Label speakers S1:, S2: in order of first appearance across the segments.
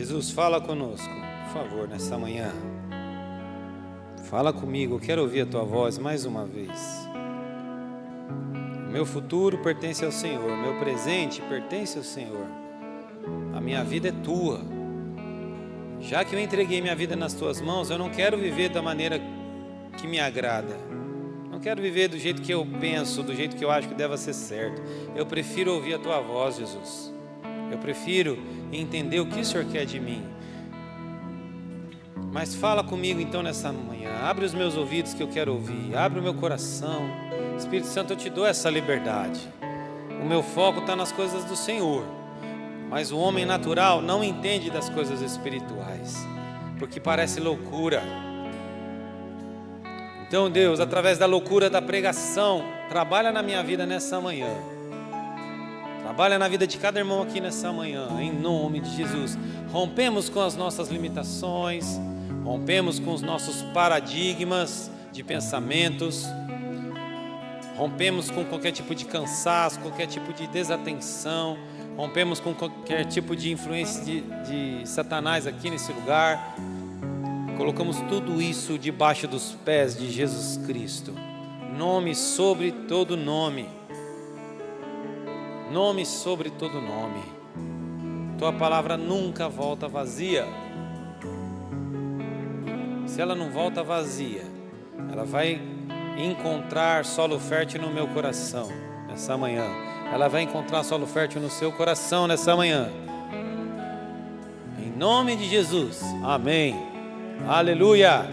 S1: Jesus, fala conosco, por favor, nessa manhã. Fala comigo, eu quero ouvir a tua voz mais uma vez. Meu futuro pertence ao Senhor, meu presente pertence ao Senhor. A minha vida é tua. Já que eu entreguei minha vida nas tuas mãos, eu não quero viver da maneira que me agrada. Não quero viver do jeito que eu penso, do jeito que eu acho que deve ser certo. Eu prefiro ouvir a tua voz, Jesus. Eu prefiro entender o que o Senhor quer de mim. Mas fala comigo então nessa manhã. Abre os meus ouvidos que eu quero ouvir. Abre o meu coração. Espírito Santo, eu te dou essa liberdade. O meu foco está nas coisas do Senhor. Mas o homem natural não entende das coisas espirituais, porque parece loucura. Então Deus, através da loucura da pregação, trabalha na minha vida nessa manhã. Trabalha na vida de cada irmão aqui nessa manhã, em nome de Jesus. Rompemos com as nossas limitações, rompemos com os nossos paradigmas de pensamentos, rompemos com qualquer tipo de cansaço, qualquer tipo de desatenção, rompemos com qualquer tipo de influência de Satanás aqui nesse lugar. Colocamos tudo isso debaixo dos pés de Jesus Cristo. Nome sobre todo nome. Nome sobre todo nome. Tua palavra nunca volta vazia. Se ela não volta vazia, ela vai encontrar solo fértil no meu coração nessa manhã. Ela vai encontrar solo fértil no seu coração nessa manhã. Em nome de Jesus. Amém. Aleluia.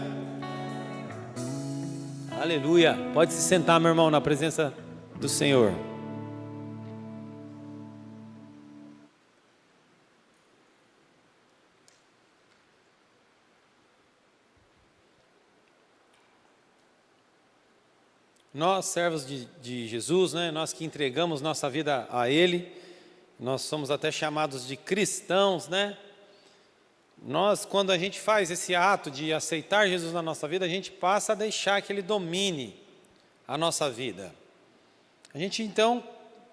S1: Aleluia. Pode se sentar, meu irmão, na presença do Senhor. Nós, servos de Jesus, né? Nós que entregamos nossa vida a Ele, nós somos até chamados de cristãos, né? Nós, quando a gente faz esse ato de aceitar Jesus na nossa vida, a gente passa a deixar que Ele domine a nossa vida. A gente então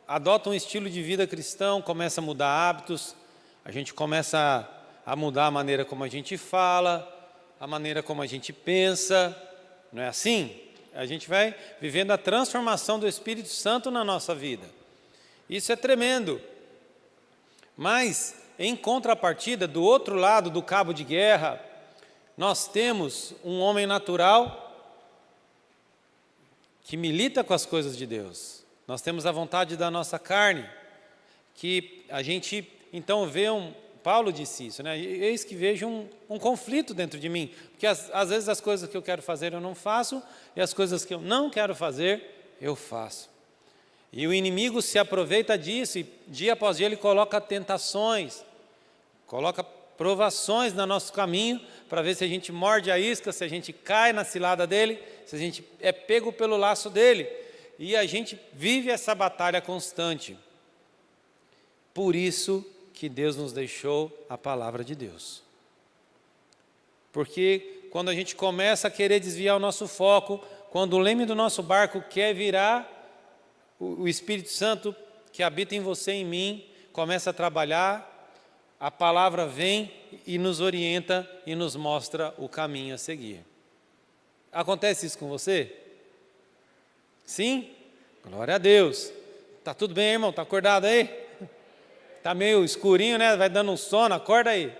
S1: adota um estilo de vida cristão, começa a mudar hábitos, a gente começa a mudar a maneira como a gente fala, a maneira como a gente pensa, não é assim? A gente vai vivendo a transformação do Espírito Santo na nossa vida. Isso é tremendo. Mas, em contrapartida, do outro lado do cabo de guerra, nós temos um homem natural que milita com as coisas de Deus. Nós temos a vontade da nossa carne, que a gente então vê Paulo disse isso, né? Eis que vejo um conflito dentro de mim, porque às vezes as coisas que eu quero fazer eu não faço, e as coisas que eu não quero fazer, eu faço. E o inimigo se aproveita disso, e dia após dia ele coloca tentações, coloca provações no nosso caminho, para ver se a gente morde a isca, se a gente cai na cilada dele, se a gente é pego pelo laço dele, e a gente vive essa batalha constante. Por isso que Deus nos deixou a palavra de Deus. Porque quando a gente começa a querer desviar o nosso foco, quando o leme do nosso barco quer virar, o Espírito Santo que habita em você e em mim, começa a trabalhar, a palavra vem e nos orienta e nos mostra o caminho a seguir. Acontece isso com você? Sim? Glória a Deus. Tá tudo bem, irmão? Tá acordado aí? Está meio escurinho, né? Vai dando um sono, acorda aí.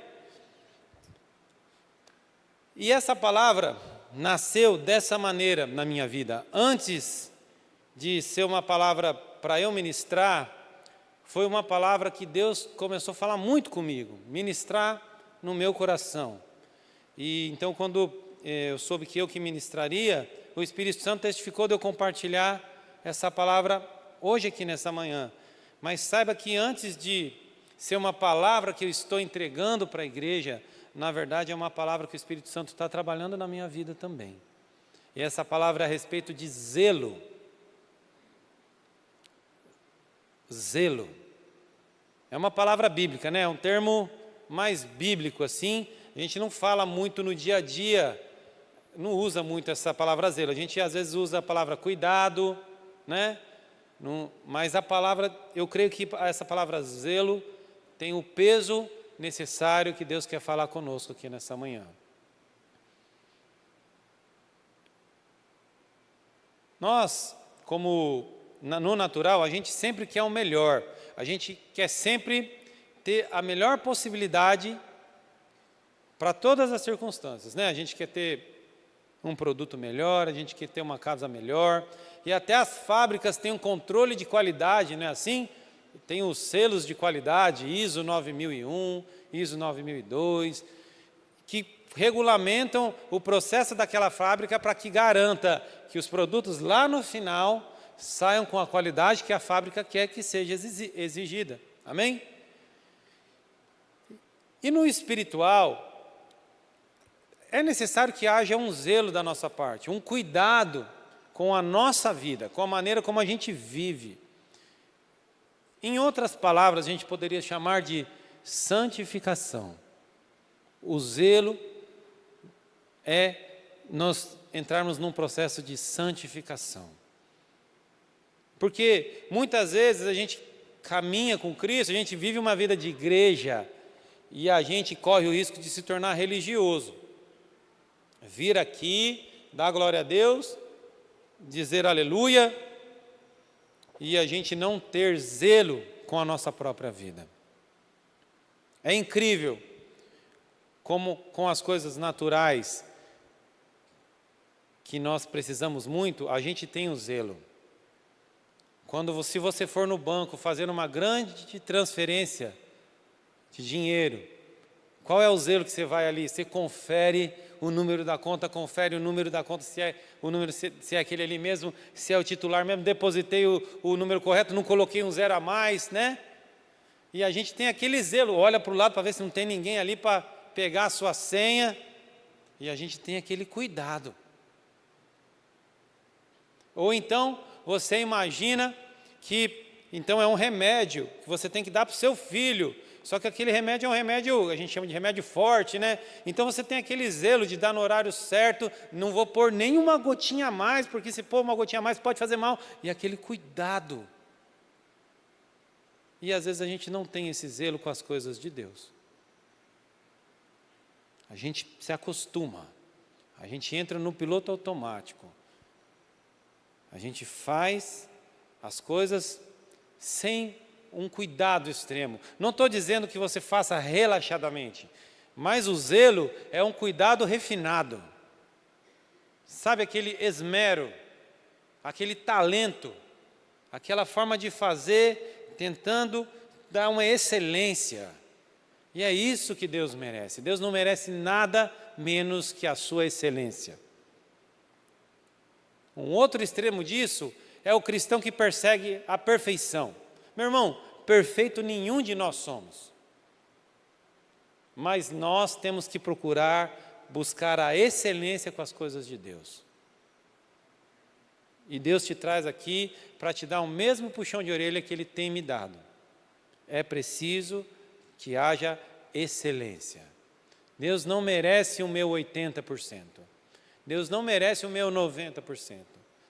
S1: E essa palavra nasceu dessa maneira na minha vida. Antes de ser uma palavra para eu ministrar, foi uma palavra que Deus começou a falar muito comigo, ministrar no meu coração. E então, quando eu soube que eu que ministraria, o Espírito Santo testificou de eu compartilhar essa palavra hoje aqui nessa manhã. Mas saiba que antes de ser uma palavra que eu estou entregando para a igreja, na verdade é uma palavra que o Espírito Santo está trabalhando na minha vida também. E essa palavra é a respeito de zelo. Zelo. É uma palavra bíblica, né? É um termo mais bíblico assim. A gente não fala muito no dia a dia, não usa muito essa palavra zelo. A gente às vezes usa a palavra cuidado, né? Mas a palavra, eu creio que essa palavra zelo tem o peso necessário que Deus quer falar conosco aqui nessa manhã. Nós, como no natural, a gente sempre quer o melhor, a gente quer sempre ter a melhor possibilidade para todas as circunstâncias, né? A gente quer ter um produto melhor, a gente quer ter uma casa melhor, e até as fábricas têm um controle de qualidade, não é assim? Tem os selos de qualidade, ISO 9001, ISO 9002, que regulamentam o processo daquela fábrica para que garanta que os produtos lá no final saiam com a qualidade que a fábrica quer que seja exigida. Amém? E no espiritual, é necessário que haja um zelo da nossa parte, um cuidado com a nossa vida, com a maneira como a gente vive. Em outras palavras, a gente poderia chamar de santificação. O zelo é nós entrarmos num processo de santificação. Porque muitas vezes a gente caminha com Cristo, a gente vive uma vida de igreja e a gente corre o risco de se tornar religioso. Vir aqui, dar glória a Deus, dizer aleluia, e a gente não ter zelo com a nossa própria vida. É incrível como com as coisas naturais que nós precisamos muito, a gente tem o zelo. Se você for no banco fazer uma grande transferência de dinheiro, qual é o zelo que você vai ali? Você confere o número da conta, se é o número, se é aquele ali mesmo, se é o titular mesmo, depositei o número correto, não coloquei um zero a mais, né? E a gente tem aquele zelo, olha para o lado para ver se não tem ninguém ali para pegar a sua senha, e a gente tem aquele cuidado. Ou então, você imagina que, então é um remédio que você tem que dar para o seu filho, só que aquele remédio é um remédio, a gente chama de remédio forte, né? Então você tem aquele zelo de dar no horário certo, não vou pôr nenhuma gotinha a mais, porque se pôr uma gotinha a mais pode fazer mal, e aquele cuidado. E às vezes a gente não tem esse zelo com as coisas de Deus. A gente se acostuma, a gente entra no piloto automático. A gente faz as coisas sem um cuidado extremo. Não estou dizendo que você faça relaxadamente, mas o zelo é um cuidado refinado. Sabe aquele esmero, aquele talento, aquela forma de fazer, tentando dar uma excelência. E é isso que Deus merece. Deus não merece nada menos que a sua excelência. Um outro extremo disso é o cristão que persegue a perfeição. Meu irmão, perfeito nenhum de nós somos. Mas nós temos que procurar buscar a excelência com as coisas de Deus. E Deus te traz aqui para te dar o mesmo puxão de orelha que Ele tem me dado. É preciso que haja excelência. Deus não merece o meu 80%. Deus não merece o meu 90%.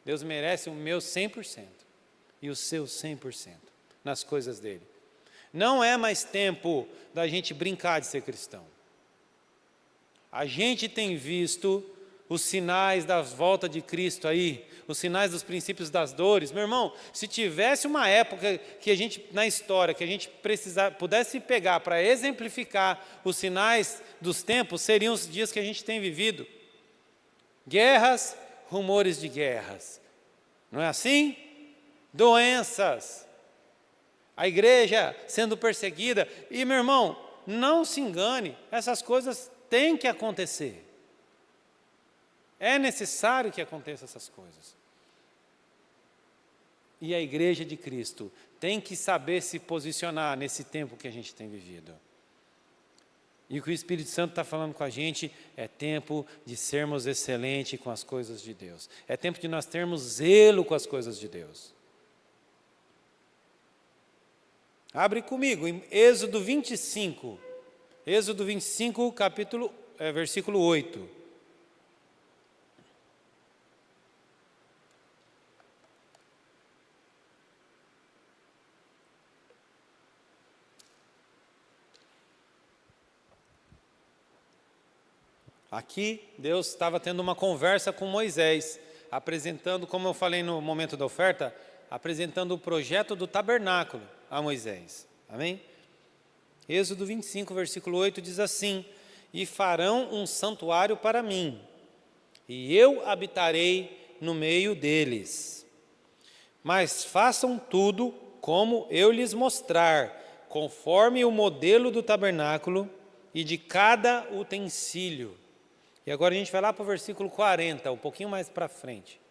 S1: Deus merece o meu 100% e o seu 100% nas coisas dele. Não é mais tempo da gente brincar de ser cristão. A gente tem visto os sinais da volta de Cristo aí, os sinais dos princípios das dores. Meu irmão, se tivesse uma época que a gente, na história, que a gente pudesse pegar para exemplificar os sinais dos tempos, seriam os dias que a gente tem vivido. Guerras, rumores de guerras. Não é assim? Doenças. A igreja sendo perseguida. E, meu irmão, não se engane, essas coisas têm que acontecer. É necessário que aconteçam essas coisas. E a igreja de Cristo tem que saber se posicionar nesse tempo que a gente tem vivido. E o que o Espírito Santo está falando com a gente é tempo de sermos excelentes com as coisas de Deus. É tempo de nós termos zelo com as coisas de Deus. Abre comigo em Êxodo 25. Êxodo 25, versículo 8. Aqui, Deus estava tendo uma conversa com Moisés, apresentando, como eu falei no momento da oferta, apresentando o projeto do tabernáculo a Moisés. Amém? Êxodo 25, versículo 8 diz assim: e farão um santuário para mim, e eu habitarei no meio deles. Mas façam tudo como eu lhes mostrar, conforme o modelo do tabernáculo e de cada utensílio. E agora a gente vai lá para o versículo 40, um pouquinho mais para frente.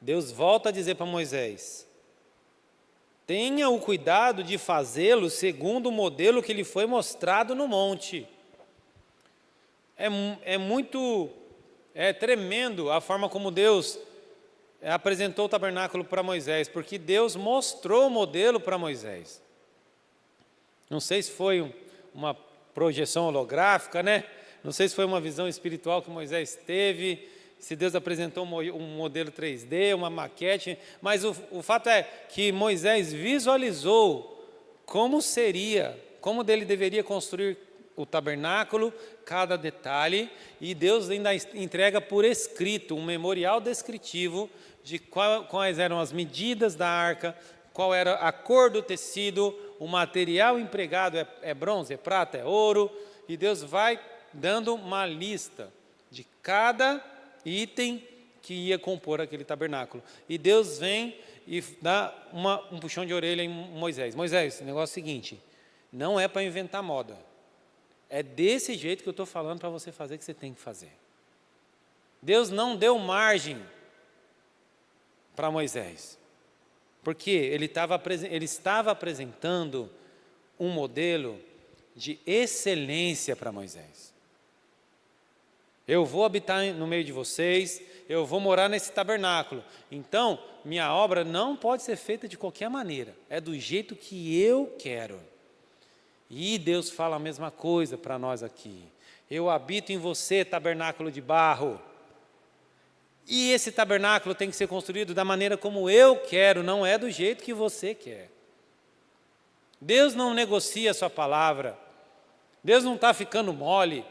S1: Deus volta a dizer para Moisés: tenha o cuidado de fazê-lo segundo o modelo que lhe foi mostrado no monte. É tremendo a forma como Deus apresentou o tabernáculo para Moisés, porque Deus mostrou o modelo para Moisés. Não sei se foi uma projeção holográfica, né? Não sei se foi uma visão espiritual que Moisés teve, se Deus apresentou um modelo 3D, uma maquete, mas o fato é que Moisés visualizou como ele deveria construir o tabernáculo, cada detalhe, e Deus ainda entrega por escrito, um memorial descritivo de quais eram as medidas da arca, qual era a cor do tecido, o material empregado é bronze, é prata, é ouro, e Deus vai dando uma lista de cada item que ia compor aquele tabernáculo. E Deus vem e dá um puxão de orelha em Moisés. Moisés, o negócio é o seguinte, não é para inventar moda. É desse jeito que eu estou falando para você fazer que você tem que fazer. Deus não deu margem para Moisés, porque ele estava apresentando um modelo de excelência para Moisés. Eu vou habitar no meio de vocês, eu vou morar nesse tabernáculo. Então, minha obra não pode ser feita de qualquer maneira, é do jeito que eu quero. E Deus fala a mesma coisa para nós aqui. Eu habito em você, tabernáculo de barro. E esse tabernáculo tem que ser construído da maneira como eu quero, não é do jeito que você quer. Deus não negocia a sua palavra. Deus não está ficando mole.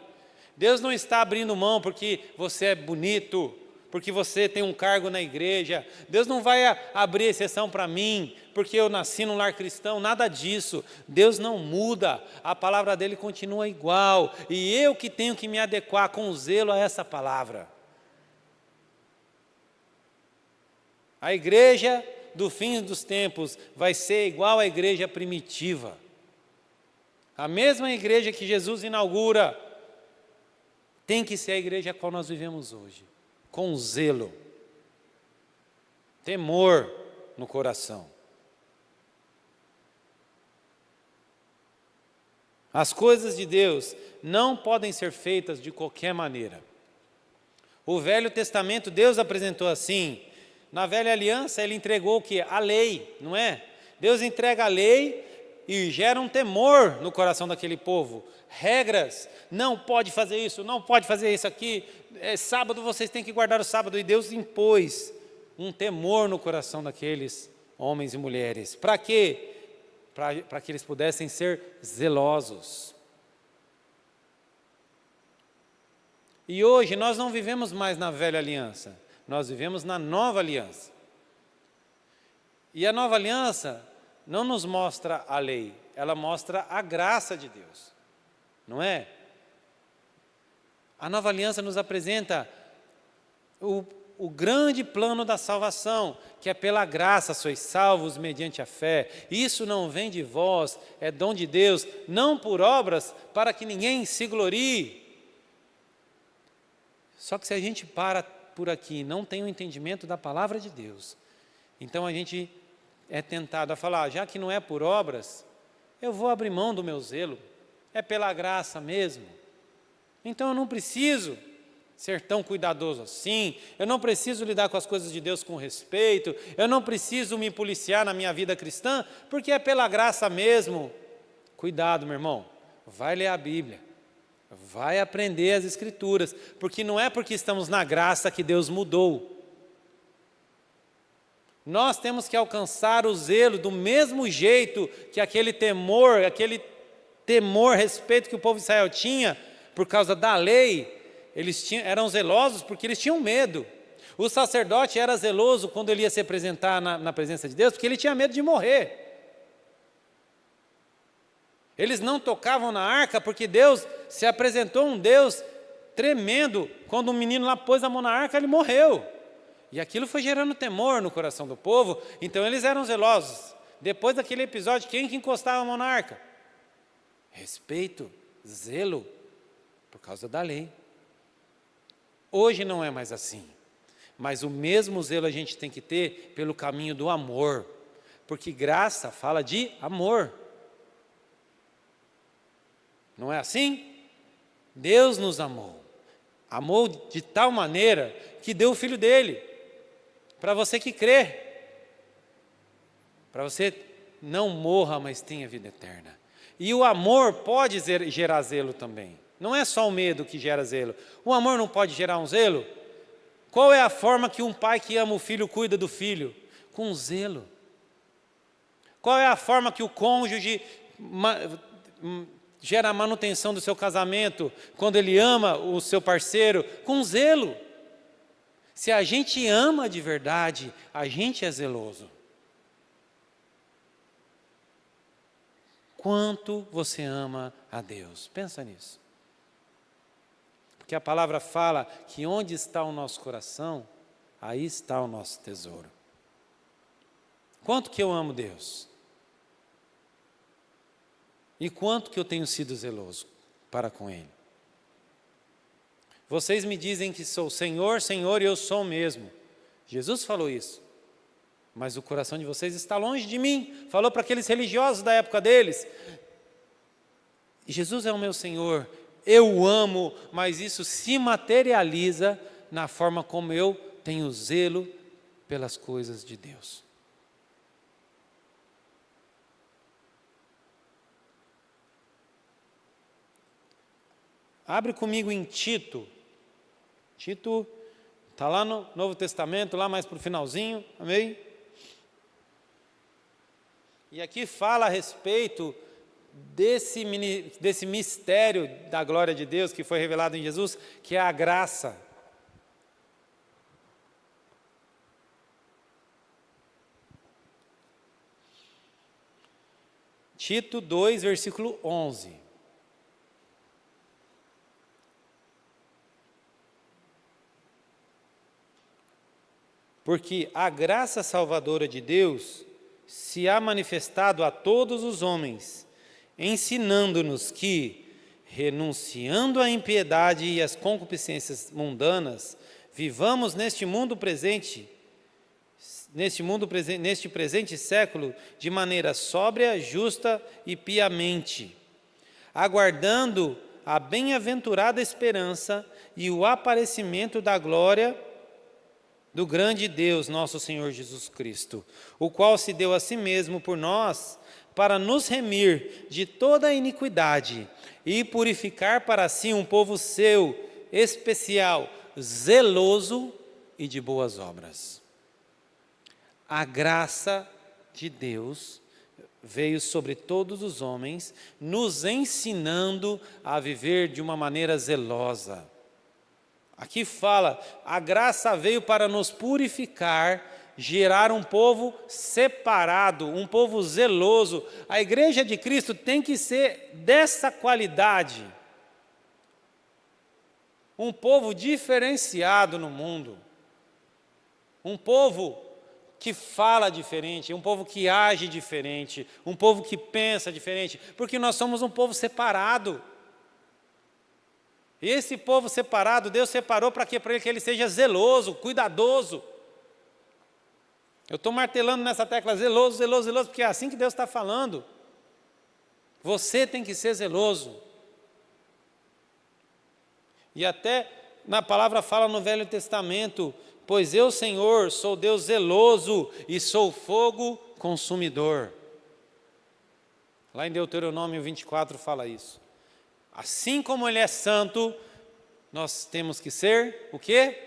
S1: Deus não está abrindo mão porque você é bonito, porque você tem um cargo na igreja. Deus não vai abrir exceção para mim, porque eu nasci num lar cristão, nada disso. Deus não muda, a palavra dele continua igual, e eu que tenho que me adequar com zelo a essa palavra. A igreja do fim dos tempos vai ser igual à igreja primitiva. A mesma igreja que Jesus inaugura tem que ser a igreja a qual nós vivemos hoje, com zelo, temor no coração. As coisas de Deus não podem ser feitas de qualquer maneira. O Velho Testamento Deus apresentou assim. Na Velha Aliança ele entregou o quê? A lei, não é? Deus entrega a lei e gera um temor no coração daquele povo. Regras, não pode fazer isso, não pode fazer isso aqui. Sábado vocês têm que guardar o sábado. E Deus impôs um temor no coração daqueles homens e mulheres. Para quê? Para que eles pudessem ser zelosos. E hoje nós não vivemos mais na Velha Aliança, nós vivemos na Nova Aliança. E a Nova Aliança não nos mostra a lei, ela mostra a graça de Deus, não é? A Nova Aliança nos apresenta o grande plano da salvação, que é pela graça sois salvos mediante a fé. Isso não vem de vós, é dom de Deus, não por obras, para que ninguém se glorie. Só que se a gente para por aqui e não tem o entendimento da palavra de Deus, então a gente é tentado a falar, já que não é por obras, eu vou abrir mão do meu zelo, é pela graça mesmo. Então eu não preciso ser tão cuidadoso assim, eu não preciso lidar com as coisas de Deus com respeito, eu não preciso me policiar na minha vida cristã, porque é pela graça mesmo. Cuidado, meu irmão, vai ler a Bíblia, vai aprender as Escrituras, porque não é porque estamos na graça que Deus mudou. Nós temos que alcançar o zelo do mesmo jeito que aquele temor, respeito que o povo de Israel tinha Por causa da lei, eram zelosos porque eles tinham medo. O sacerdote era zeloso quando ele ia se apresentar na presença de Deus, porque ele tinha medo de morrer. Eles não tocavam na arca porque Deus se apresentou um Deus tremendo. Quando um menino lá pôs a mão na arca, ele morreu. E aquilo foi gerando temor no coração do povo, então eles eram zelosos. Depois daquele episódio, quem que encostava a mão na arca? Respeito, zelo, por causa da lei. Hoje não é mais assim, mas o mesmo zelo a gente tem que ter pelo caminho do amor, porque graça fala de amor. Não é assim? Deus nos amou de tal maneira que deu o Filho dele, para você que crê, para você não morra, mas tenha vida eterna. E o amor pode gerar zelo também, não é só o medo que gera zelo. O amor não pode gerar um zelo? Qual é a forma que um pai que ama o filho cuida do filho? Com zelo. Qual é a forma que o cônjuge gera a manutenção do seu casamento, quando ele ama o seu parceiro? Com zelo. Se a gente ama de verdade, a gente é zeloso. Quanto você ama a Deus? Pensa nisso. Porque a palavra fala que onde está o nosso coração, aí está o nosso tesouro. Quanto que eu amo Deus? E quanto que eu tenho sido zeloso para com Ele? Vocês me dizem que sou Senhor, Senhor, e eu sou o mesmo. Jesus falou isso. Mas o coração de vocês está longe de mim. Falou para aqueles religiosos da época deles. Jesus é o meu Senhor, eu o amo, mas isso se materializa na forma como eu tenho zelo pelas coisas de Deus. Abre comigo em Tito. Tito está lá no Novo Testamento, lá mais para o finalzinho, amém? E aqui fala a respeito desse mistério da glória de Deus que foi revelado em Jesus, que é a graça. Tito 2, versículo 11. Porque a graça salvadora de Deus se há manifestado a todos os homens, ensinando-nos que, renunciando à impiedade e às concupiscências mundanas, vivamos neste presente século, de maneira sóbria, justa e piamente, aguardando a bem-aventurada esperança e o aparecimento da glória do grande Deus, nosso Senhor Jesus Cristo, o qual se deu a si mesmo por nós, para nos remir de toda a iniquidade e purificar para si um povo seu, especial, zeloso e de boas obras. A graça de Deus veio sobre todos os homens, nos ensinando a viver de uma maneira zelosa. Aqui fala, a graça veio para nos purificar, gerar um povo separado, um povo zeloso. A igreja de Cristo tem que ser dessa qualidade. Um povo diferenciado no mundo. Um povo que fala diferente, um povo que age diferente, um povo que pensa diferente, porque nós somos um povo separado. E esse povo separado, Deus separou para quê? Para que ele seja zeloso, cuidadoso. Eu estou martelando nessa tecla, zeloso, zeloso, zeloso, porque é assim que Deus está falando. Você tem que ser zeloso. E até na palavra fala no Velho Testamento, pois eu, Senhor, sou Deus zeloso e sou fogo consumidor. Lá em Deuteronômio 24 fala isso. Assim como Ele é santo, nós temos que ser o quê?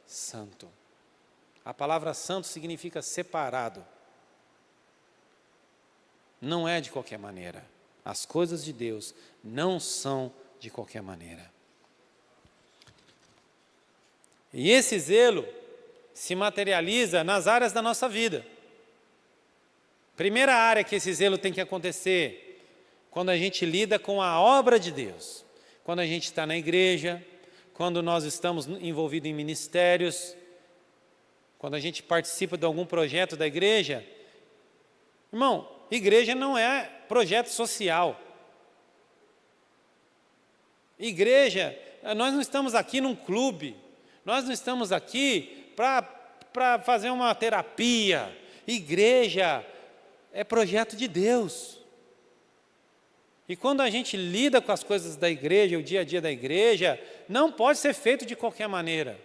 S1: Santo. A palavra santo significa separado. Não é de qualquer maneira. As coisas de Deus não são de qualquer maneira. E esse zelo se materializa nas áreas da nossa vida. Primeira área que esse zelo tem que acontecer, quando a gente lida com a obra de Deus. Quando a gente está na igreja, quando nós estamos envolvidos em ministérios, quando a gente participa de algum projeto da igreja. Irmão, igreja não é projeto social. Igreja, nós não estamos aqui num clube, nós não estamos aqui para fazer uma terapia. Igreja é projeto de Deus. E quando a gente lida com as coisas da igreja, o dia a dia da igreja, não pode ser feito de qualquer maneira.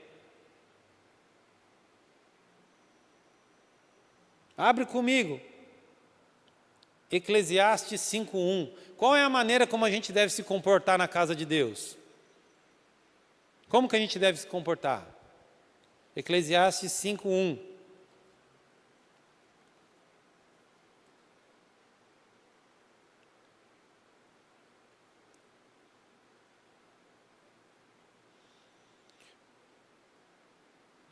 S1: Abre comigo. Eclesiastes 5:1. Qual é a maneira como a gente deve se comportar na casa de Deus? Como que a gente deve se comportar? Eclesiastes 5:1.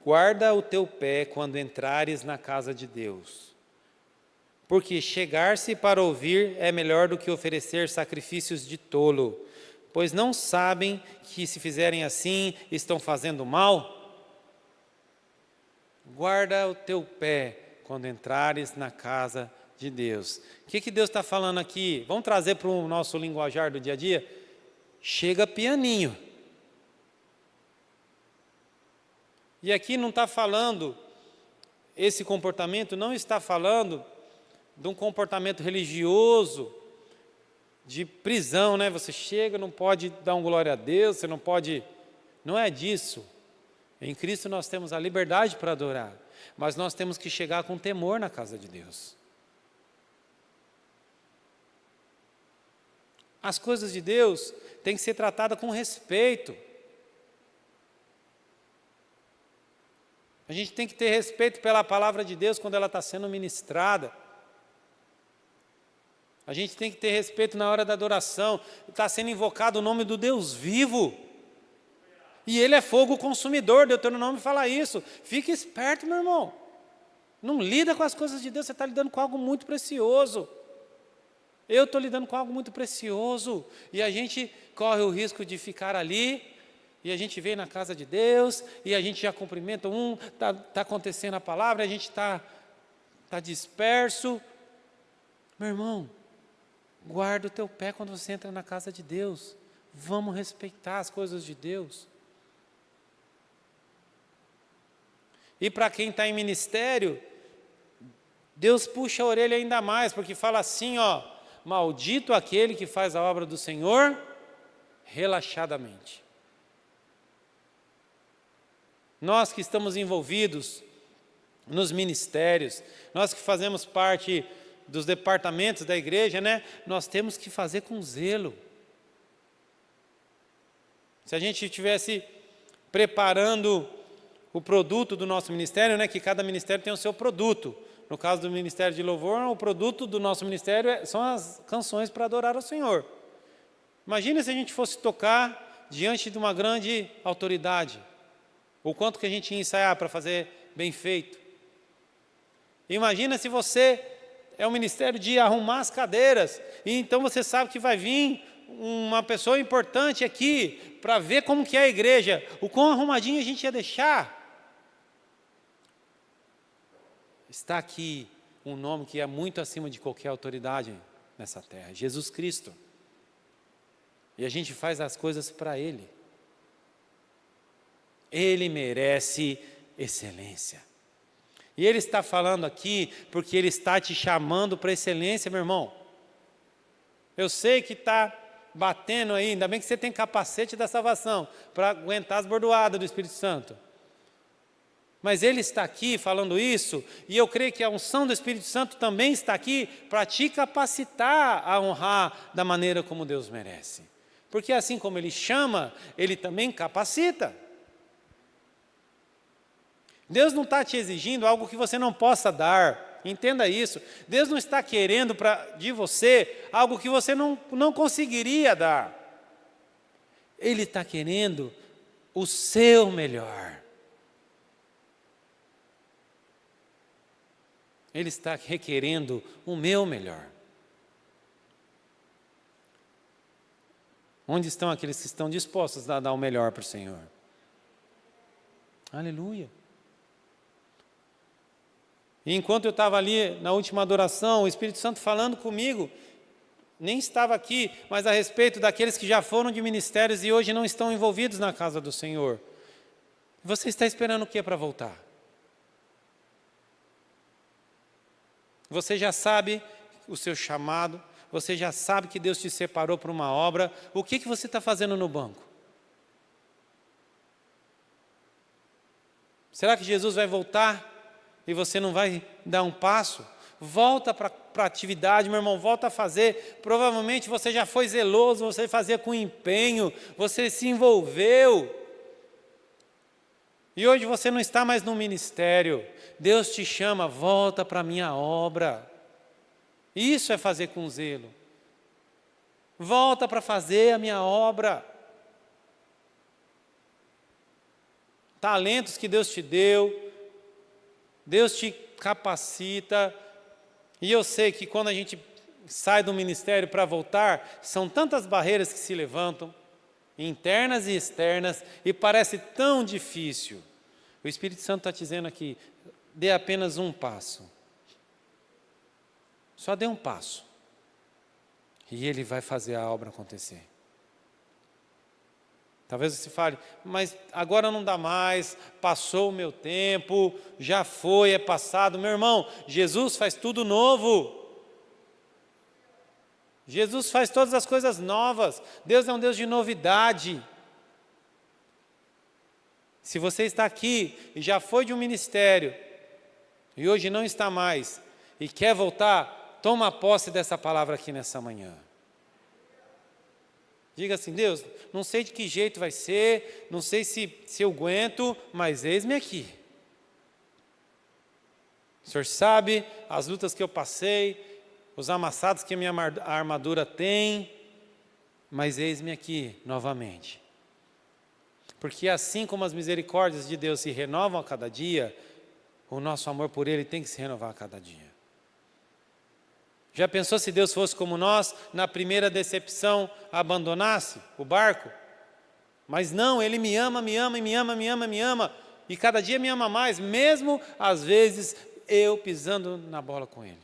S1: Guarda o teu pé quando entrares na casa de Deus, porque chegar-se para ouvir é melhor do que oferecer sacrifícios de tolo, pois não sabem que se fizerem assim, estão fazendo mal? Guarda o teu pé quando entrares na casa de Deus. O que Deus está falando aqui? Vamos trazer para o nosso linguajar do dia a dia? Chega pianinho. E aqui não está falando, esse comportamento não está falando de um comportamento religioso, de prisão, né? Você chega, não pode dar um glória a Deus, você não pode... Não é disso. Em Cristo nós temos a liberdade para adorar, mas nós temos que chegar com temor na casa de Deus. As coisas de Deus têm que ser tratadas com respeito. A gente tem que ter respeito pela palavra de Deus quando ela está sendo ministrada. A gente tem que ter respeito na hora da adoração. Está sendo invocado o nome do Deus vivo. E Ele é fogo consumidor. Deuteronômio fala isso. Fique esperto, meu irmão. Não lida com as coisas de Deus, você está lidando com algo muito precioso. Eu estou lidando com algo muito precioso. E a gente corre o risco de ficar ali... E a gente vem na casa de Deus, e a gente já cumprimenta está acontecendo a palavra, a gente está disperso. Meu irmão, guarda o teu pé quando você entra na casa de Deus. Vamos respeitar as coisas de Deus. E para quem está em ministério, Deus puxa a orelha ainda mais, porque fala assim, ó, maldito aquele que faz a obra do Senhor relaxadamente. Nós que estamos envolvidos nos ministérios, nós que fazemos parte dos departamentos da igreja, né? Nós temos que fazer com zelo. Se a gente estivesse preparando o produto do nosso ministério, né? Que cada ministério tem o seu produto. No caso do Ministério de Louvor, o produto do nosso ministério são as canções para adorar ao Senhor. Imagina se a gente fosse tocar diante de uma grande autoridade. O quanto que a gente ia ensaiar para fazer bem feito. Imagina se você é um ministério de arrumar as cadeiras, e então você sabe que vai vir uma pessoa importante aqui para ver como que é a igreja, o quão arrumadinho a gente ia deixar. Está aqui um nome que é muito acima de qualquer autoridade nessa terra, Jesus Cristo. E a gente faz as coisas para Ele. Ele merece excelência. E Ele está falando aqui porque Ele está te chamando para excelência, meu irmão. Eu sei que está batendo aí, ainda bem que você tem capacete da salvação para aguentar as bordoadas do Espírito Santo. Mas Ele está aqui falando isso, e eu creio que a unção do Espírito Santo também está aqui para te capacitar a honrar da maneira como Deus merece. Porque assim como Ele chama, Ele também capacita. Deus não está te exigindo algo que você não possa dar, entenda isso. Deus não está querendo de você algo que você não conseguiria dar. Ele está querendo o seu melhor. Ele está requerendo o meu melhor. Onde estão aqueles que estão dispostos a dar o melhor para o Senhor? Aleluia. E enquanto eu estava ali na última adoração, o Espírito Santo falando comigo, nem estava aqui, mas a respeito daqueles que já foram de ministérios e hoje não estão envolvidos na casa do Senhor. Você está esperando o que para voltar? Você já sabe o seu chamado, você já sabe que Deus te separou para uma obra, o que você está fazendo no banco? Será que Jesus vai voltar e você não vai dar um passo? Volta para a atividade, meu irmão, volta a fazer. Provavelmente você já foi zeloso, você fazia com empenho, você se envolveu. E hoje você não está mais no ministério. Deus te chama, volta para a minha obra. Isso é fazer com zelo. Volta para fazer a minha obra. Talentos que Deus te deu, Deus te capacita. E eu sei que quando a gente sai do ministério para voltar, são tantas barreiras que se levantam, internas e externas, e parece tão difícil. O Espírito Santo está dizendo aqui, dê apenas um passo. Só dê um passo. E Ele vai fazer a obra acontecer. Talvez você fale, mas agora não dá mais, passou o meu tempo, já foi, é passado. Meu irmão, Jesus faz tudo novo. Jesus faz todas as coisas novas. Deus é um Deus de novidade. Se você está aqui e já foi de um ministério e hoje não está mais e quer voltar, toma posse dessa palavra aqui nessa manhã. Diga assim, Deus, não sei de que jeito vai ser, não sei se eu aguento, mas eis-me aqui. O Senhor sabe as lutas que eu passei, os amassados que a minha armadura tem, mas eis-me aqui novamente. Porque assim como as misericórdias de Deus se renovam a cada dia, o nosso amor por Ele tem que se renovar a cada dia. Já pensou se Deus fosse como nós, na primeira decepção, abandonasse o barco? Mas não, Ele me ama, me ama, me ama, me ama, me ama, e cada dia me ama mais, mesmo às vezes eu pisando na bola com Ele.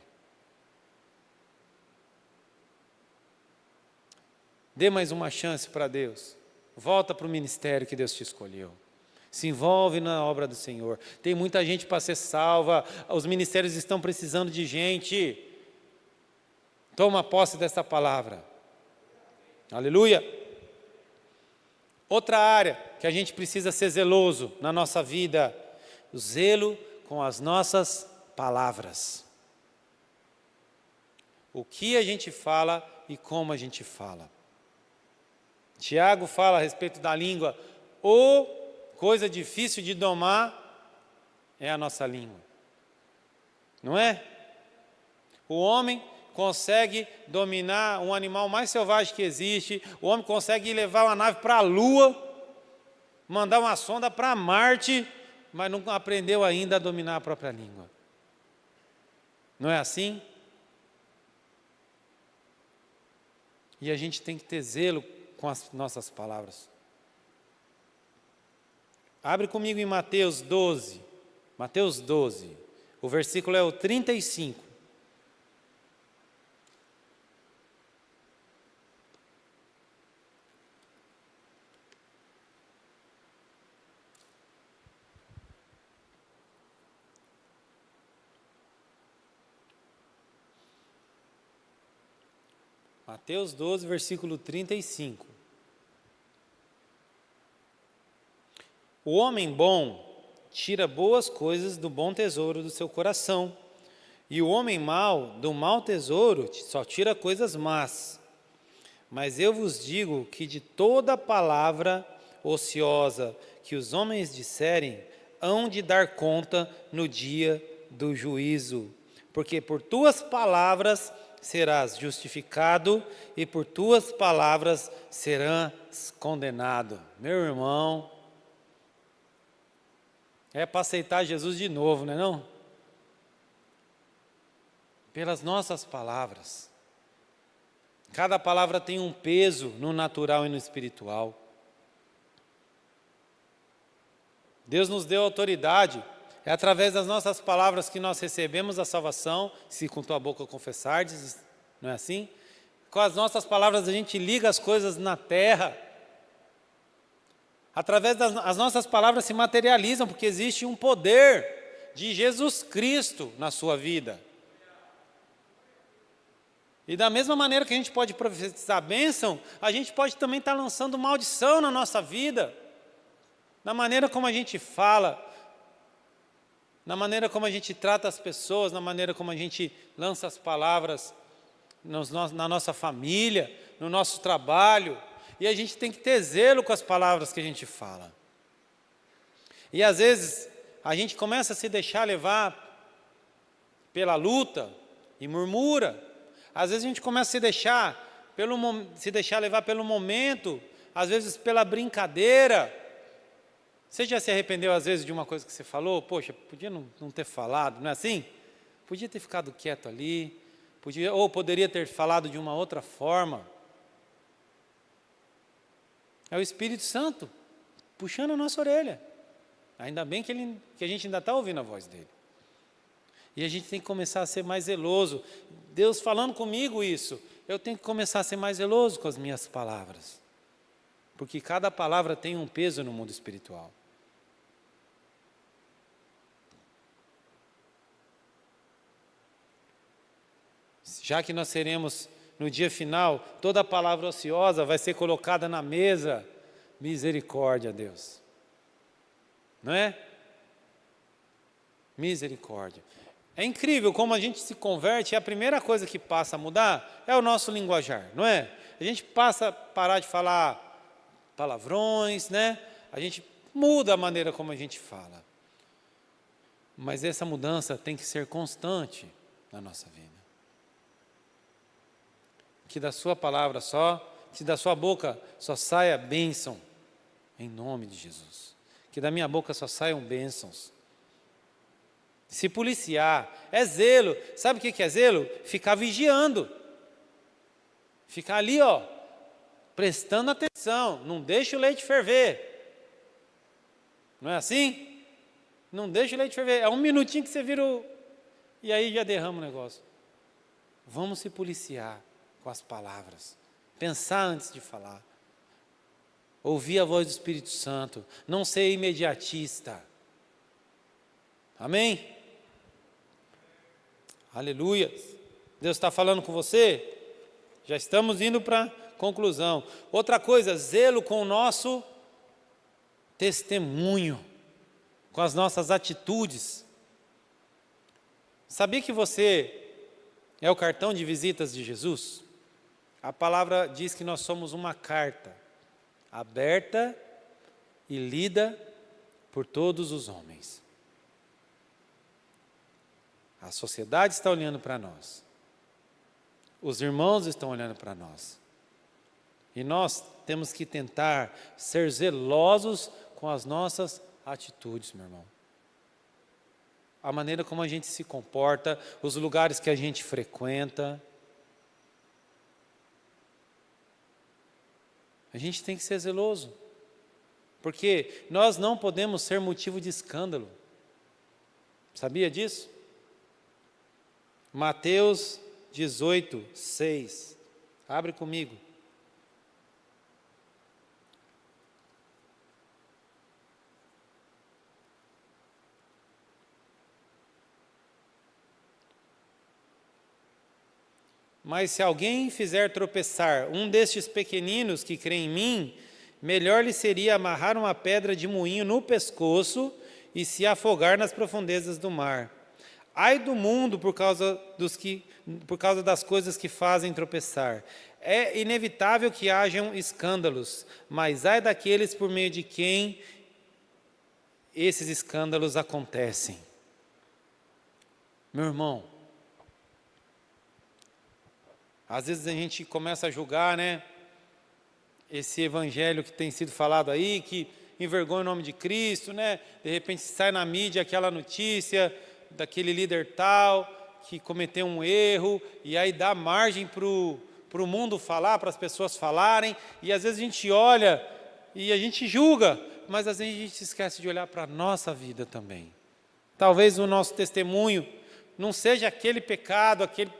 S1: Dê mais uma chance para Deus. Volta para o ministério que Deus te escolheu. Se envolve na obra do Senhor. Tem muita gente para ser salva. Os ministérios estão precisando de gente. Toma posse dessa palavra. Aleluia. Outra área que a gente precisa ser zeloso na nossa vida. O zelo com as nossas palavras. O que a gente fala e como a gente fala. Tiago fala a respeito da língua, coisa difícil de domar é a nossa língua, não é? O homem consegue dominar um animal mais selvagem que existe, o homem consegue levar uma nave para a Lua, mandar uma sonda para Marte, mas não aprendeu ainda a dominar a própria língua. Não é assim? E a gente tem que ter zelo com as nossas palavras. Abre comigo em Mateus 12. Mateus 12. O versículo é o 35. Mateus 12, versículo 35. O homem bom tira boas coisas do bom tesouro do seu coração, e o homem mau, do mau tesouro, só tira coisas más. Mas eu vos digo que de toda palavra ociosa que os homens disserem, hão de dar conta no dia do juízo. Porque por tuas palavras serás justificado, e por tuas palavras serás condenado. Meu irmão, é para aceitar Jesus de novo, não é não? Pelas nossas palavras. Cada palavra tem um peso no natural e no espiritual. Deus nos deu autoridade. É através das nossas palavras que nós recebemos a salvação, se com tua boca confessardes, não é assim? Com as nossas palavras a gente liga as coisas na terra. Através das nossas palavras se materializam, porque existe um poder de Jesus Cristo na sua vida. E da mesma maneira que a gente pode profetizar bênção, a gente pode também estar lançando maldição na nossa vida. Na maneira como a gente fala, na maneira como a gente trata as pessoas, na maneira como a gente lança as palavras na nossa família, no nosso trabalho. E a gente tem que ter zelo com as palavras que a gente fala. E às vezes a gente começa a se deixar levar pela luta e murmura. Às vezes a gente começa a se deixar levar pelo momento, às vezes pela brincadeira. Você já se arrependeu às vezes de uma coisa que você falou? Poxa, podia não ter falado, não é assim? Podia ter ficado quieto ali, ou poderia ter falado de uma outra forma. É o Espírito Santo puxando a nossa orelha. Ainda bem que a gente ainda está ouvindo a voz dele. E a gente tem que começar a ser mais zeloso. Deus falando comigo isso, eu tenho que começar a ser mais zeloso com as minhas palavras. Porque cada palavra tem um peso no mundo espiritual. Já que nós seremos, no dia final, toda palavra ociosa vai ser colocada na mesa. Misericórdia, Deus. Não é? Misericórdia. É incrível como a gente se converte e a primeira coisa que passa a mudar é o nosso linguajar, não é? A gente passa a parar de falar palavrões, né? A gente muda a maneira como a gente fala. Mas essa mudança tem que ser constante na nossa vida. Que da sua palavra que da sua boca só saia bênção, em nome de Jesus. Que da minha boca só saiam bênçãos. Se policiar, é zelo. Sabe o que é zelo? Ficar vigiando. Ficar ali, prestando atenção. Não deixa o leite ferver. Não é assim? Não deixa o leite ferver. É um minutinho que você vira e aí já derrama o negócio. Vamos se policiar com as palavras. Pensar antes de falar. Ouvir a voz do Espírito Santo. Não ser imediatista. Amém? Aleluia. Deus está falando com você? Já estamos indo para a conclusão. Outra coisa, zelo com o nosso testemunho, com as nossas atitudes. Sabia que você é o cartão de visitas de Jesus? A palavra diz que nós somos uma carta, aberta e lida por todos os homens. A sociedade está olhando para nós. Os irmãos estão olhando para nós. E nós temos que tentar ser zelosos com as nossas atitudes, meu irmão. A maneira como a gente se comporta, os lugares que a gente frequenta. A gente tem que ser zeloso. Porque nós não podemos ser motivo de escândalo. Sabia disso? Mateus 18, 6. Abre comigo. Mas se alguém fizer tropeçar um destes pequeninos que crê em mim, melhor lhe seria amarrar uma pedra de moinho no pescoço e se afogar nas profundezas do mar. Ai do mundo por causa das coisas que fazem tropeçar. É inevitável que hajam escândalos, mas ai daqueles por meio de quem esses escândalos acontecem. Meu irmão, Às vezes a gente começa a julgar, né? Esse evangelho que tem sido falado aí, que envergonha o nome de Cristo, né? De repente sai na mídia aquela notícia daquele líder tal, que cometeu um erro, e aí dá margem para o mundo falar, para as pessoas falarem, e às vezes a gente olha e a gente julga, mas às vezes a gente esquece de olhar para a nossa vida também. Talvez o nosso testemunho não seja aquele pecado, aquele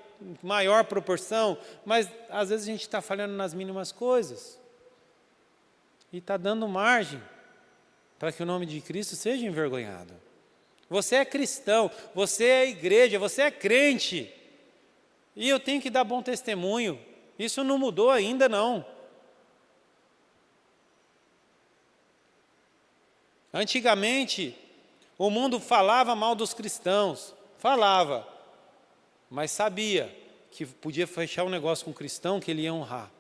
S1: maior proporção, mas às vezes a gente está falhando nas mínimas coisas. E está dando margem para que o nome de Cristo seja envergonhado. Você é cristão, você é igreja, você é crente. E eu tenho que dar bom testemunho. Isso não mudou ainda, não. Antigamente, o mundo falava mal dos cristãos. Falava. Mas sabia que podia fechar um negócio com o cristão que ele ia honrar.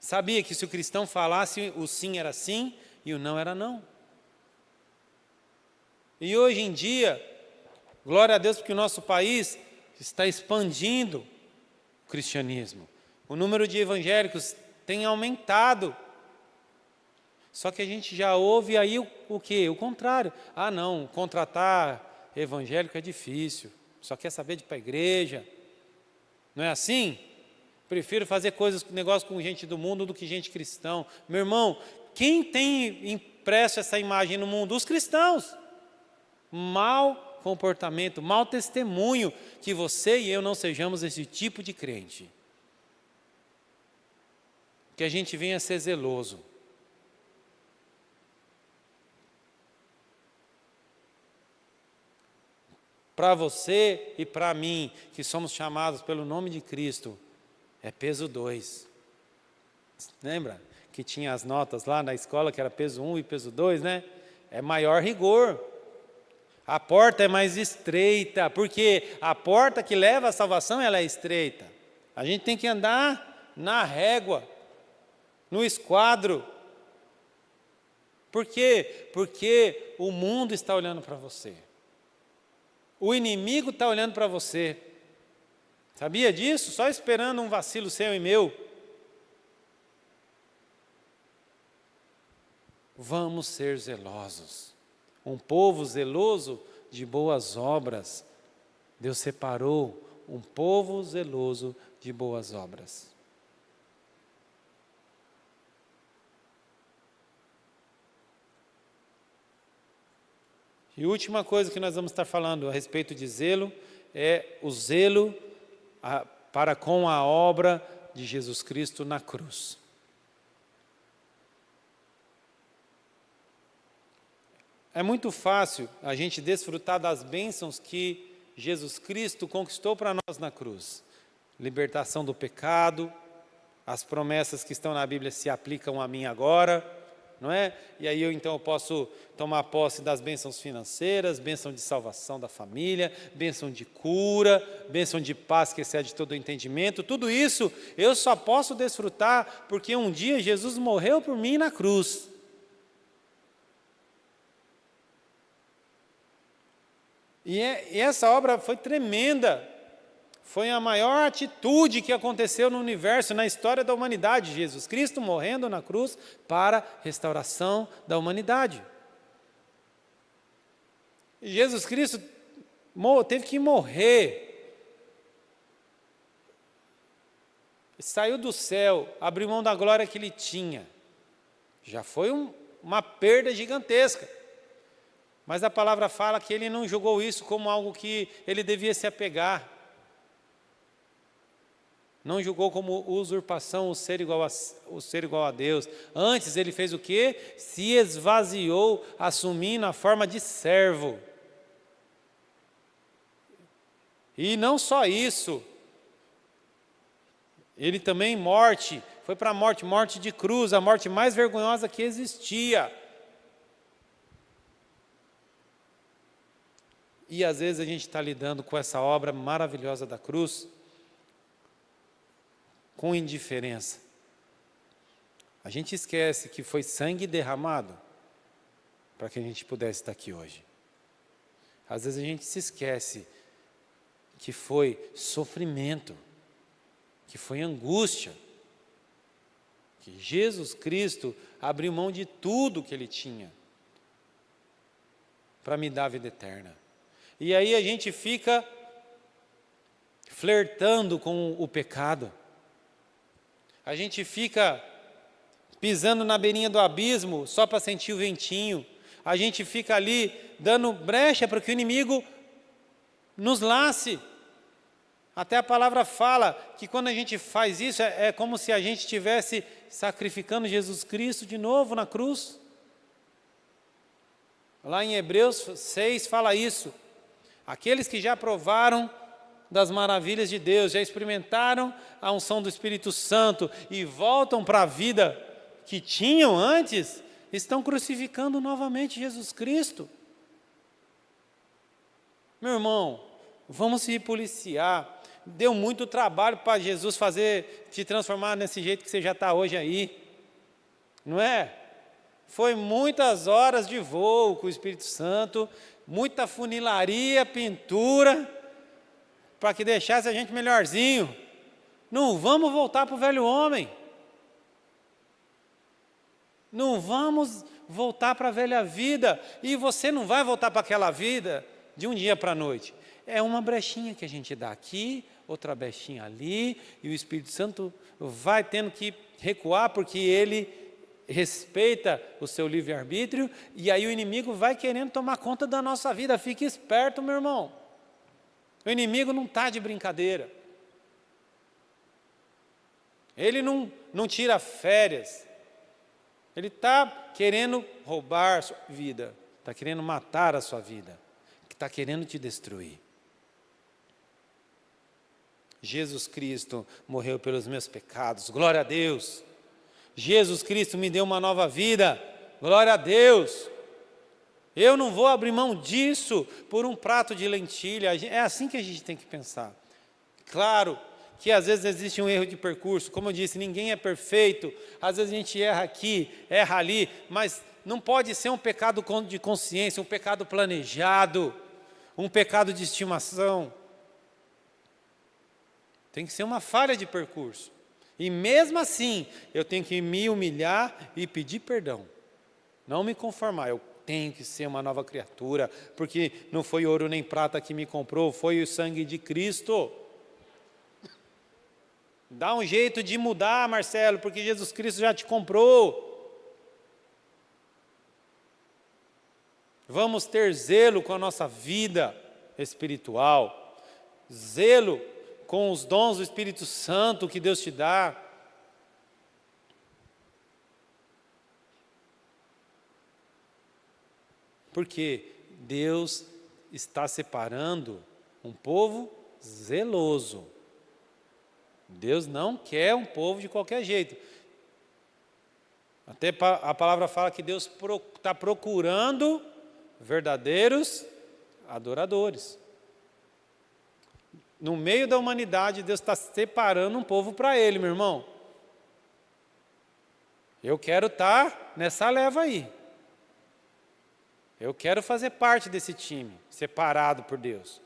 S1: Sabia que se o cristão falasse, o sim era sim e o não era não. E hoje em dia, glória a Deus porque o nosso país está expandindo o cristianismo. O número de evangélicos tem aumentado. Só que a gente já ouve aí o quê? O contrário. Ah, não, contratar evangélico é difícil. Só quer saber de ir para a igreja. Não é assim? Prefiro fazer negócio com gente do mundo do que gente cristão. Meu irmão, quem tem impresso essa imagem no mundo? Os cristãos. Mau comportamento, mau testemunho, que você e eu não sejamos esse tipo de crente. Que a gente venha ser zeloso. Para você e para mim, que somos chamados pelo nome de Cristo, é peso 2. Lembra que tinha as notas lá na escola, que era peso 1 e peso 2, né? É maior rigor. A porta é mais estreita, porque a porta que leva à salvação, ela é estreita. A gente tem que andar na régua, no esquadro. Por quê? Porque o mundo está olhando para você. O inimigo está olhando para você. Sabia disso? Só esperando um vacilo seu e meu. Vamos ser zelosos. Um povo zeloso de boas obras. Deus separou um povo zeloso de boas obras. E a última coisa que nós vamos estar falando a respeito de zelo é o zelo para com a obra de Jesus Cristo na cruz. É muito fácil a gente desfrutar das bênçãos que Jesus Cristo conquistou para nós na cruz. Libertação do pecado, as promessas que estão na Bíblia se aplicam a mim agora, não é? E aí então eu posso tomar posse das bênçãos financeiras, bênção de salvação da família, bênção de cura, bênção de paz que excede todo o entendimento. Tudo isso eu só posso desfrutar porque um dia Jesus morreu por mim na cruz. E essa obra foi tremenda. Foi a maior atitude que aconteceu no universo, na história da humanidade. Jesus Cristo morrendo na cruz para a restauração da humanidade. E Jesus Cristo teve que morrer. Saiu do céu, abriu mão da glória que ele tinha. Já foi uma perda gigantesca. Mas a palavra fala que ele não julgou isso como algo que ele devia se apegar. Não julgou como usurpação o ser igual a Deus. Antes ele fez o quê? Se esvaziou, assumindo a forma de servo. E não só isso. Ele também foi para a morte de cruz, a morte mais vergonhosa que existia. E às vezes a gente está lidando com essa obra maravilhosa da cruz com indiferença. A gente esquece que foi sangue derramado para que a gente pudesse estar aqui hoje. Às vezes a gente se esquece que foi sofrimento, que foi angústia, que Jesus Cristo abriu mão de tudo que Ele tinha para me dar a vida eterna. E aí a gente fica flertando com o pecado, a gente fica pisando na beirinha do abismo só para sentir o ventinho, a gente fica ali dando brecha para que o inimigo nos lace. Até a palavra fala que quando a gente faz isso, é como se a gente estivesse sacrificando Jesus Cristo de novo na cruz. Lá em Hebreus 6 fala isso. Aqueles que já provaram das maravilhas de Deus, já experimentaram a unção do Espírito Santo e voltam para a vida que tinham antes, estão crucificando novamente Jesus Cristo. Meu irmão, vamos se policiar. Deu muito trabalho para Jesus te transformar nesse jeito que você já está hoje aí, não é? Foi muitas horas de voo com o Espírito Santo, muita funilaria, pintura, para que deixasse a gente melhorzinho. Não vamos voltar para o velho homem. Não vamos voltar para a velha vida. E você não vai voltar para aquela vida de um dia para a noite. É uma brechinha que a gente dá aqui, outra brechinha ali, e o Espírito Santo vai tendo que recuar, porque ele respeita o seu livre-arbítrio, e aí o inimigo vai querendo tomar conta da nossa vida. Fique esperto, meu irmão. O inimigo não está de brincadeira. Ele não tira férias. Ele está querendo roubar a sua vida, está querendo matar a sua vida, está querendo te destruir. Jesus Cristo morreu pelos meus pecados, glória a Deus. Jesus Cristo me deu uma nova vida, glória a Deus. Eu não vou abrir mão disso por um prato de lentilha. É assim que a gente tem que pensar. Claro que às vezes existe um erro de percurso, como eu disse, ninguém é perfeito, às vezes a gente erra aqui, erra ali, mas não pode ser um pecado de consciência, um pecado planejado, um pecado de estimação. Tem que ser uma falha de percurso. E mesmo assim, eu tenho que me humilhar e pedir perdão. Não me conformar, eu tenho que ser uma nova criatura, porque não foi ouro nem prata que me comprou, foi o sangue de Cristo. Dá um jeito de mudar, Marcelo, porque Jesus Cristo já te comprou. Vamos ter zelo com a nossa vida espiritual, zelo com os dons do Espírito Santo que Deus te dá. Porque Deus está separando um povo zeloso. Deus não quer um povo de qualquer jeito. Até a palavra fala que Deus está procurando verdadeiros adoradores. No meio da humanidade, Deus está separando um povo para Ele, meu irmão. Eu quero estar nessa leva aí. Eu quero fazer parte desse time, separado por Deus.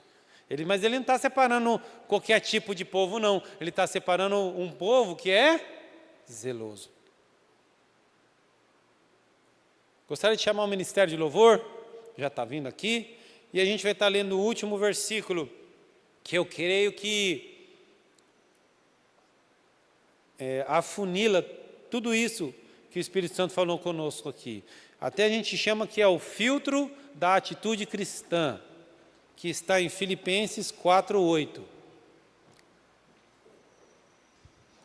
S1: Mas Ele não está separando qualquer tipo de povo, não. Ele está separando um povo que é zeloso. Gostaria de chamar o Ministério de Louvor, já está vindo aqui, e a gente vai estar lendo o último versículo, que eu creio que afunila tudo isso que o Espírito Santo falou conosco aqui. Até a gente chama que é o filtro da atitude cristã, que está em Filipenses 4:8.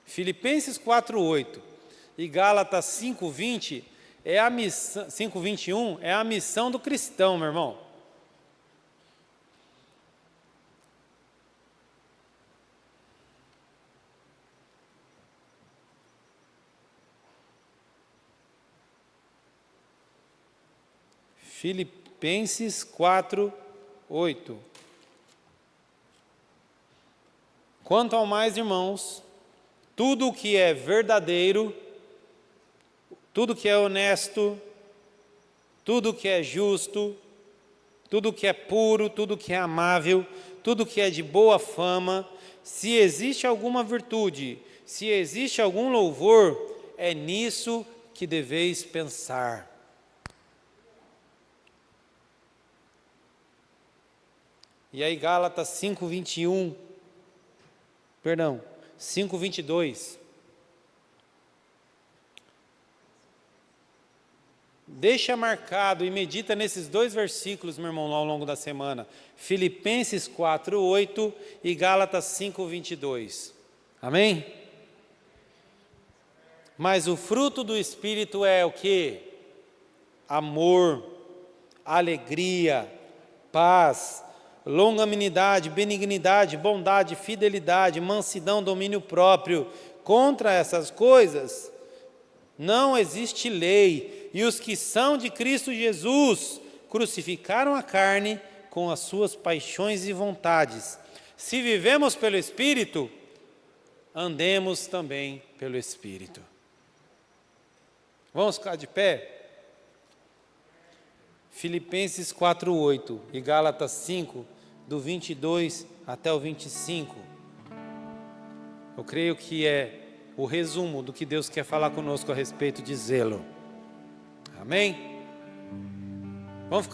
S1: Filipenses 4:8 e Gálatas 5:20 é a missão, 5:21 é a missão do cristão, meu irmão. Filipenses 4:8. Quanto ao mais, irmãos, tudo o que é verdadeiro, tudo que é honesto, tudo que é justo, tudo que é puro, tudo que é amável, tudo que é de boa fama, se existe alguma virtude, se existe algum louvor, é nisso que deveis pensar. E aí Gálatas 5:22. Deixa marcado e medita nesses dois versículos, meu irmão, ao longo da semana. Filipenses 4:8 e Gálatas 5:22. Amém? Mas o fruto do Espírito é o quê? Amor, alegria, paz, longanimidade, benignidade, bondade, fidelidade, mansidão, domínio próprio. Contra essas coisas não existe lei, e os que são de Cristo Jesus crucificaram a carne com as suas paixões e vontades. Se vivemos pelo Espírito, andemos também pelo Espírito. Vamos ficar de pé? Filipenses 4:8 e Gálatas 5, do 22 até o 25. Eu creio que é o resumo do que Deus quer falar conosco a respeito de zelo. Amém? Vamos ficar